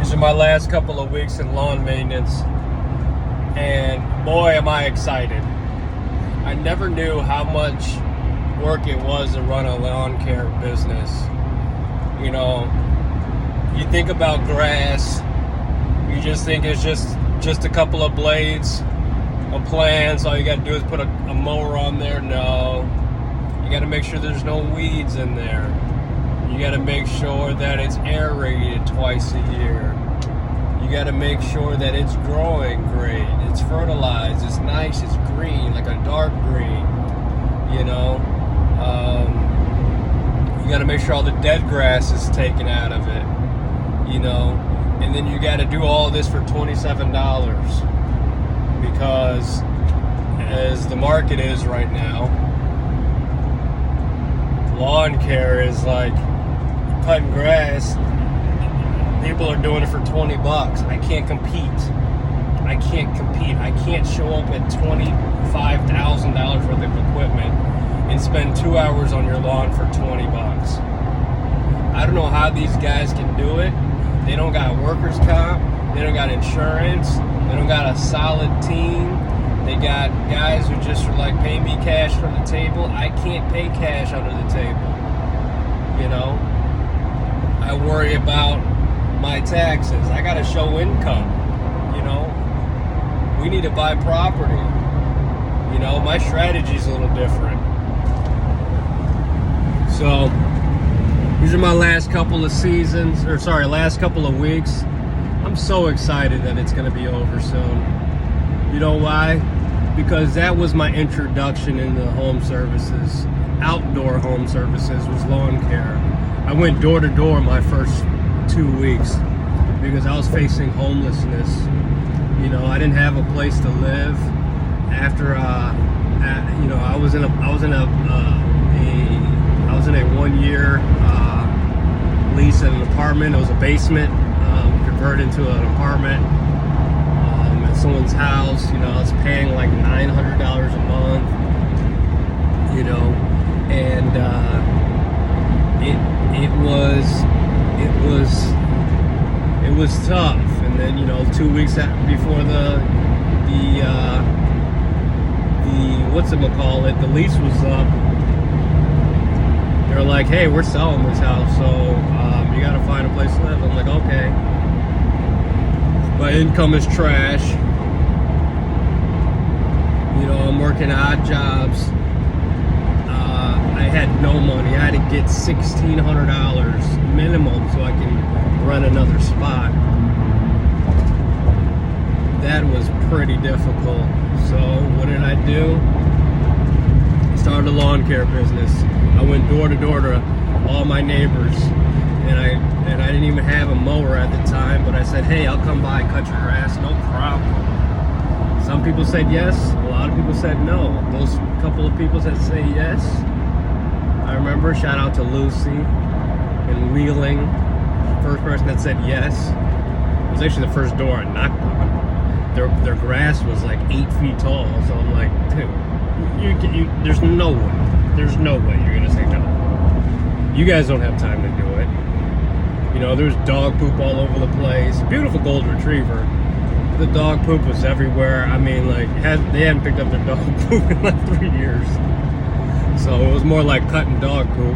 These are my last couple of weeks in lawn maintenance, and boy am I excited. I never knew how much work it was to run a lawn care business. You know, you think about grass, you just think it's just a couple of blades, a plants, all you gotta do is put a mower on there. No, you gotta make sure there's no weeds in there. You gotta make sure that it's aerated twice a year. You gotta make sure that it's growing great, it's fertilized, it's nice, it's green, like a dark green, you know. You gotta make sure all the dead grass is taken out of it, you know. And then you gotta do all this for $27, because as the market is right now, lawn care is like cutting grass. People are doing it for 20 bucks. I can't compete. I can't show up at $25,000 worth of equipment and spend 2 hours on your lawn for 20 bucks. I don't know how these guys can do it. They don't got workers' comp. They don't got insurance. They don't got a solid team. They got guys who just are like, pay me cash from the table. I can't pay cash under the table. You know? I worry about my taxes. I got to show income. You know? We need to buy property. You know, my strategy's a little different. So, these are my last couple of last couple of weeks. I'm so excited that it's going to be over soon. You know why? Because that was my introduction into home services. Outdoor home services was lawn care. I went door to door my first 2 weeks because I was facing homelessness. You know, I didn't have a place to live. After, you know, I was in a 1 year lease at an apartment. It was a basement, converted into an apartment at someone's house. You know, I was paying like $900 a month. You know, and it was tough. And then, you know, 2 weeks before the the lease was up, they're like, hey, we're selling this house, so you gotta find a place to live. I'm like, okay. My income is trash. You know, I'm working odd jobs. I had no money. I had to get $1,600 minimum so I can rent another spot. That was pretty difficult. So what did I do? Started a lawn care business. I went door to door to all my neighbors, and I didn't even have a mower at the time, but I said, hey, I'll come by and cut your grass, no problem. Some people said yes, a lot of people said no. Those couple of people that say yes, I remember, shout out to Lucy in Wheeling, first person that said yes. It was actually the first door I knocked on. Their grass was like 8 feet tall, so I'm like, dude, there's no way you're gonna say no. You guys don't have time to do it. You know, there's dog poop all over the place. Beautiful golden retriever. The dog poop was everywhere. I mean, like, they hadn't picked up their dog poop in like 3 years. So it was more like cutting dog poop.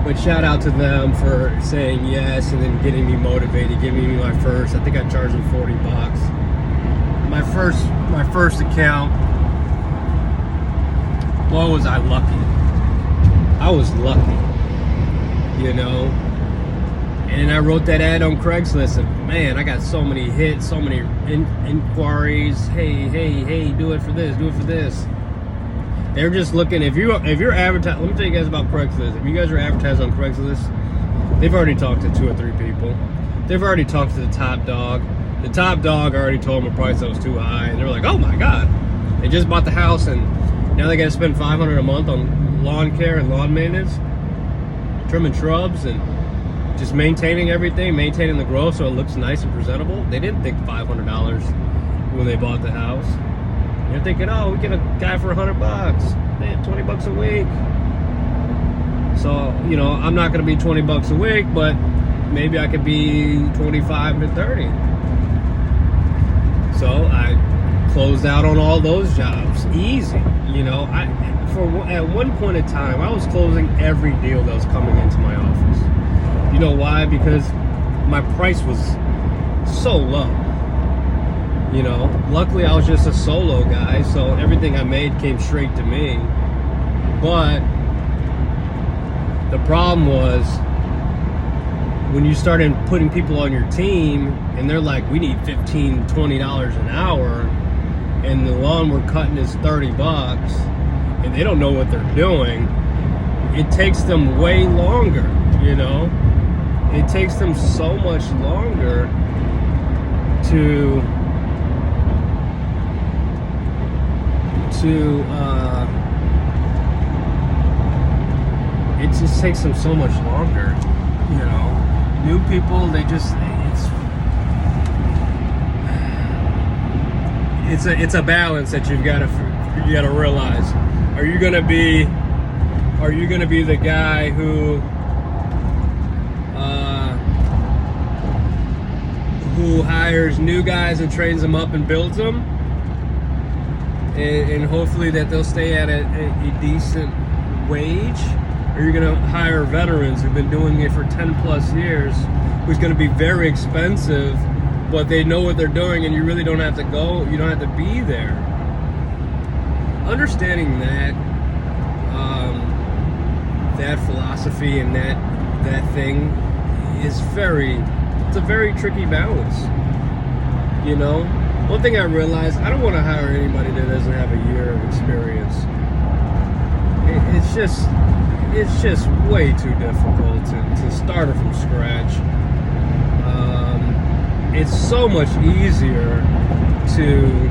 But shout out to them for saying yes and then getting me motivated, giving me my first. I think I charged them 40 bucks. My first account. Boy, was I lucky. I was lucky, you know. And I wrote that ad on Craigslist, and man, I got so many hits, so many inquiries. Hey, do it for this, do it for this. They're just looking. If you're advertising, let me tell you guys about Craigslist. If you guys are advertising on Craigslist, they've already talked to 2 or 3 people. They've already talked to the top dog. The top dog already told them a price that was too high, and they were like, "Oh my God!" They just bought the house, and now they got to spend $500 a month on lawn care and lawn maintenance, trimming shrubs, and just maintaining everything, maintaining the growth so it looks nice and presentable. They didn't think $500 when they bought the house. They're thinking, oh, we get a guy for $100. They had 20 bucks a week. So, you know, I'm not going to be 20 bucks a week, but maybe I could be 25 to 30. So I closed out on all those jobs, easy. You know, at one point in time, I was closing every deal that was coming into my office. You know why? Because my price was so low. You know, luckily I was just a solo guy, so everything I made came straight to me. But the problem was when you started putting people on your team and they're like, we need $15, $20 an hour, and the lawn we're cutting is $30, and they don't know what they're doing, it takes them way longer, you know? It takes them so much longer to it just takes them so much longer, you know. New people, they just, it's a balance that you got to realize. Are you gonna be the guy who hires new guys and trains them up and builds them, and hopefully that they'll stay at a decent wage? Or you're going to hire veterans who've been doing it for 10 plus years, who's going to be very expensive, but they know what they're doing, and you really don't have to go, you don't have to be there. Understanding that, that philosophy and that thing is it's a very tricky balance. You know, one thing I realized, I don't want to hire anybody that doesn't have a year of experience. It's just way too difficult to start it from scratch. It's so much easier to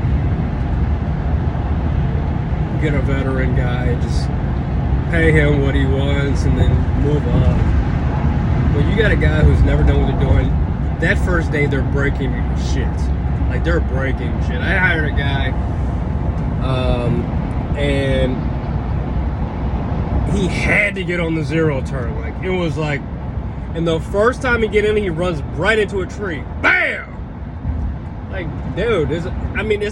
get a veteran guy and just pay him what he wants and then move on. But you got a guy who's never done what they're doing. That first day, they're breaking shit. Like, they're breaking shit. I hired a guy, and he had to get on the zero turn. Like, it was like, and the first time he get in, he runs right into a tree. Bam! Like, dude, it's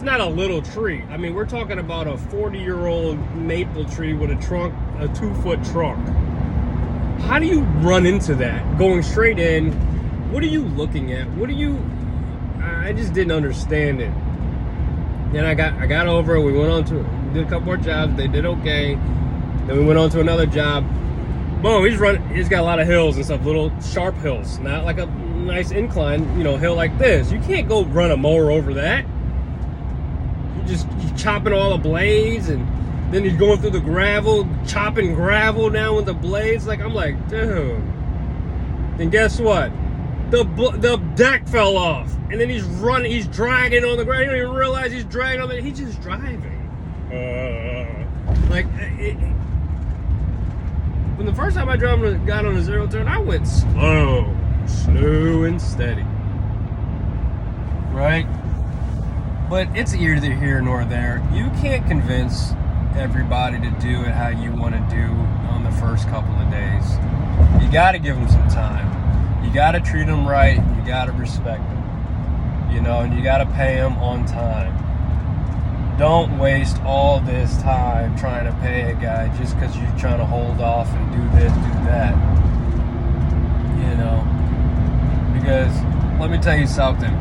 not a little tree. I mean, we're talking about a 40-year-old maple tree with a 2-foot trunk. How do you run into that? Going straight in, what are you looking at? I just didn't understand it. Then I got over it. We did a couple more jobs. They did okay. Then we went on to another job. Boom, he's got a lot of hills and stuff, little sharp hills, not like a nice incline, hill like this. You can't go run a mower over that. You're chopping all the blades, and then he's going through the gravel, chopping gravel down with the blades. Like, I'm like, dude. Then guess what? The deck fell off, and then he's dragging on the ground. He don't even realize he's dragging on he's just driving. When the first time I got on a zero turn, I went slow and steady. Right? But it's either here nor there. You can't convince everybody to do it how you want to do on the first couple of days. You got to give them some time. You got to treat them right. You got to respect them. And you got to pay them on time. Don't waste all this time trying to pay a guy just because you're trying to hold off and do this, do that. Because let me tell you something.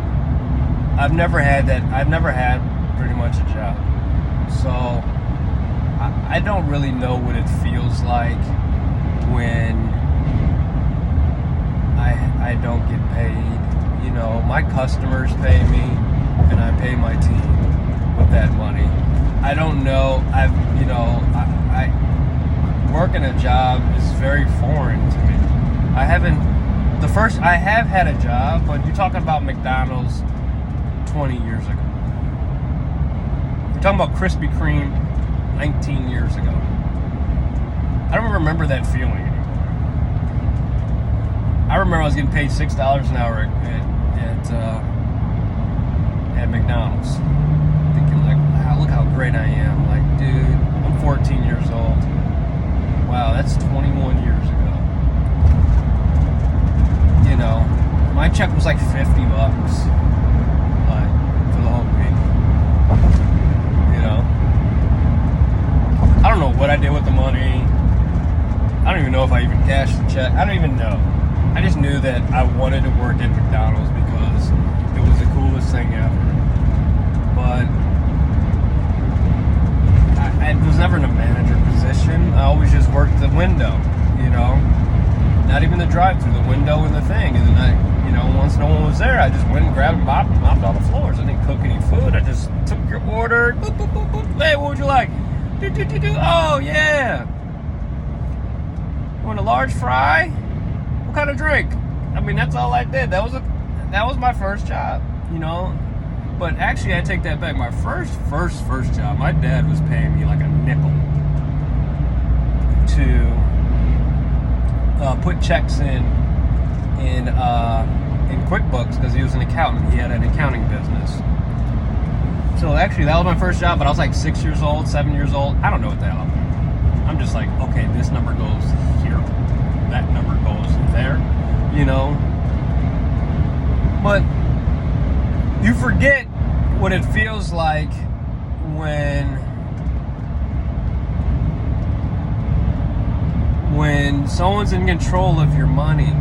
I've never had pretty much a job. So I don't really know what it feels like when I don't get paid. My customers pay me and I pay my team with that money. I don't know. I working a job is very foreign to me. I have had a job, but you're talking about McDonald's 20 years ago. You're talking about Krispy Kreme 19 years ago. I don't remember that feeling anymore. I remember I was getting paid $6 an hour at McDonald's. Thinking like, wow, look how great I am. Like, dude, I'm 14 years old. Wow, that's 21 years ago. you know, my check was like $50, like, for the whole week. You know, I don't know what I did with the money. I don't even know if I even cashed the check. I don't even know. I just knew that I wanted to work at McDonald's because it was the coolest thing ever. But I was never in a manager position. I always just worked the window, you know. Not even the drive-through, the window and the thing. And then I, you know, once no one was there, I just went and grabbed and mopped all the floors. I didn't cook any food. I just took your order. Boop, boop, boop, boop. Hey, what would you like? Do, do, do, do. Oh, yeah. You want a large fry? What kind of drink? I mean, that's all I did. That was my first job, you know. But actually, I take that back. My first job, my dad was paying me like a nickel to put checks in QuickBooks because he was an accountant. He had an accounting business. So actually, that was my first job. But I was like 6 years old, 7 years old. I don't know what the hell I'm doing. I'm just like, okay, this number goes here, that number goes there, you know. But you forget what it feels like when someone's in control of your money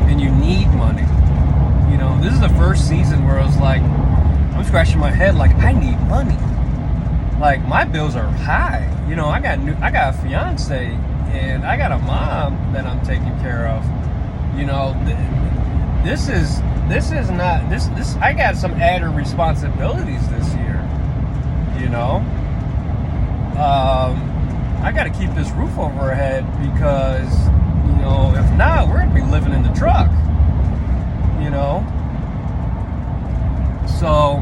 and you need money. You know, this is the first season where I was like, I'm scratching my head like, I need money. Like, my bills are high. You know, I got a fiance and I got a mom that I'm taking care of. You know, this I got some added responsibilities this year, you know. I got to keep this roof over our head because, you know, if not, we're going to be living in the truck, you know. So,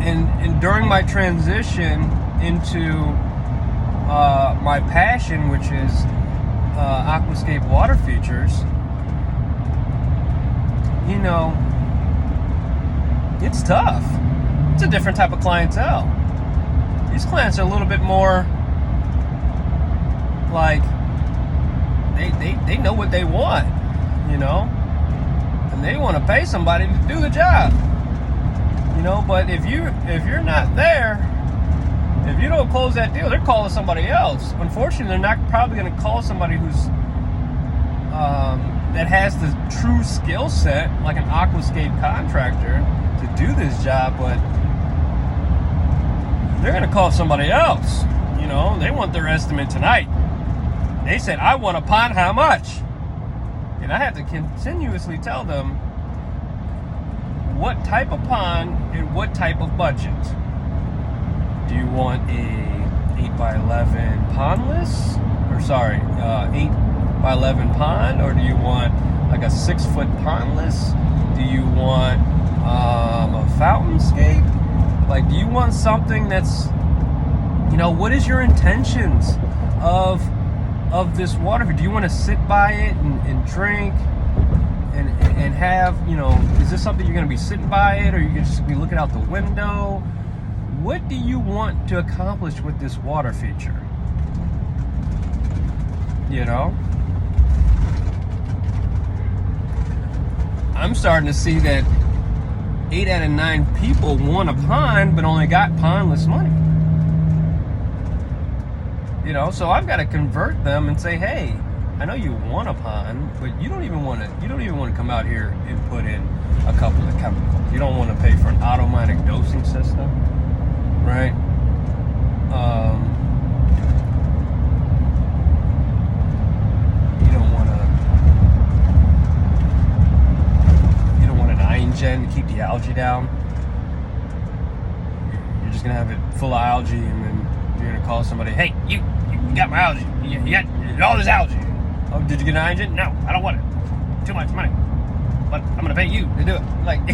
and during my transition into my passion, which is aquascape water features, you know, it's tough. It's a different type of clientele. These clients are a little bit more like they know what they want, you know, and they want to pay somebody to do the job, you know. But if you're not there, if you don't close that deal, they're calling somebody else. Unfortunately, they're not probably going to call somebody who's that has the true skill set, like an aquascape contractor, to do this job, but they're going to call somebody else. You know, they want their estimate tonight. They said, I want a pond, how much? And I have to continuously tell them what type of pond and what type of budget. Do you want a 8x11 pondless? Or sorry, 8x11 pond? Or do you want like a 6-foot pondless? Do you want a fountainscape? Like, do you want something that's, you know, what is your intentions of this water? Do you want to sit by it and drink and have, you know, is this something you're going to be sitting by it, or you can just be looking out the window? What do you want to accomplish with this water feature? You know? I'm starting to see that 8 out of 9 people want a pond, but only got pondless money. You know, so I've got to convert them and say, hey, I know you want a pond, but you don't even want to come out here and put in a couple of chemicals. You don't want to pay for an automatic dosing system, right? You don't want an ion gen to keep the algae down. You're just gonna have it full of algae, and then you're gonna call somebody, hey, you got my algae. You got all this algae. Oh, did you get an ion gen? No, I don't want it. Too much money. But I'm gonna pay you to do it. Like,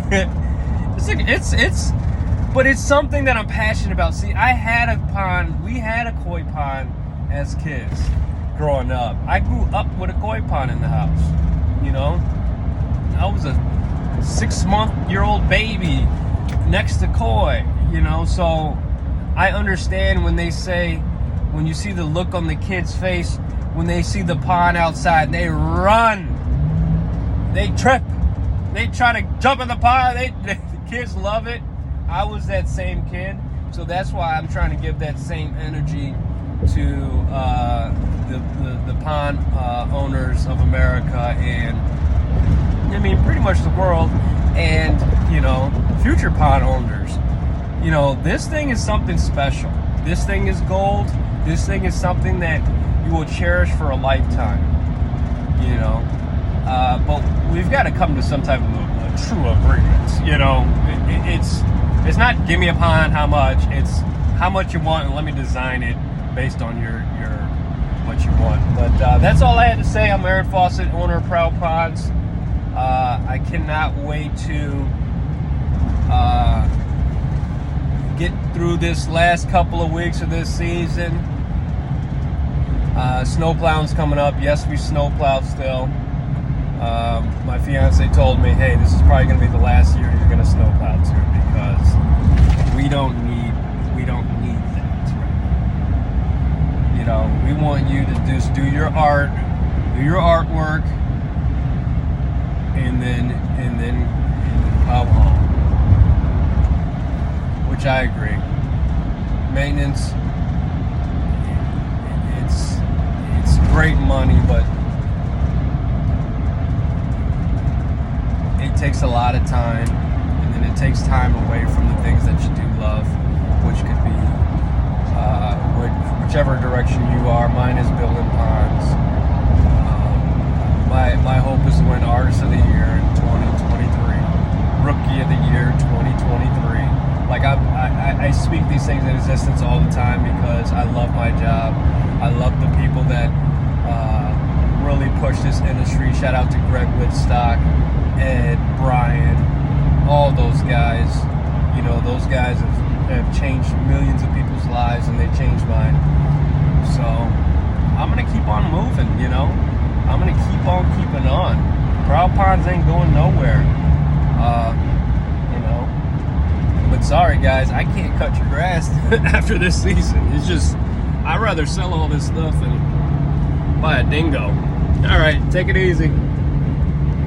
but it's something that I'm passionate about. See, I had a pond. We had a koi pond as kids growing up. I grew up with a koi pond in the house. You know, I was a 6-month-old baby next to koi. You know, so I understand when they say, when you see the look on the kid's face when they see the pond outside, they run, they trip, they try to jump in the pond. The kids love it. I was that same kid, so that's why I'm trying to give that same energy to the pond owners of America, and I mean pretty much the world, and future pond owners. This thing is something special. This thing is gold. This thing is something that you will cherish for a lifetime. But we've got to come to some type of a true agreement. It's not give me a pond, how much. It's how much you want, and let me design it based on your what you want. But that's all I had to say. I'm Aaron Fawcett, owner of Proud Ponds. I cannot wait to get through this last couple of weeks of this season. Snow plowing's coming up. Yes, we snow plowed still. My fiance told me, hey, this is probably going to be the last year you're going to snow plow too, because we don't need that. We want you to just do your art, do your artwork, and then come home. Which I agree. Maintenance, it's great money, but it takes a lot of time, and then it takes time away from the things that you do love, which could be whichever direction you are. Mine is building ponds. My hope is to win Artist of the Year in 2023, Rookie of the Year 2023. Like I speak these things in existence all the time because I love my job. I love the people that really push this industry. Shout out to Greg Woodstock, Ed, Brian, all those guys. Those guys have changed millions of people's lives, and they changed mine. So I'm gonna keep on moving. I'm gonna keep on keeping on. Proud Ponds ain't going nowhere. But sorry guys, I can't cut your grass after this season. It's just, I'd rather sell all this stuff and buy a dingo. All right, take it easy.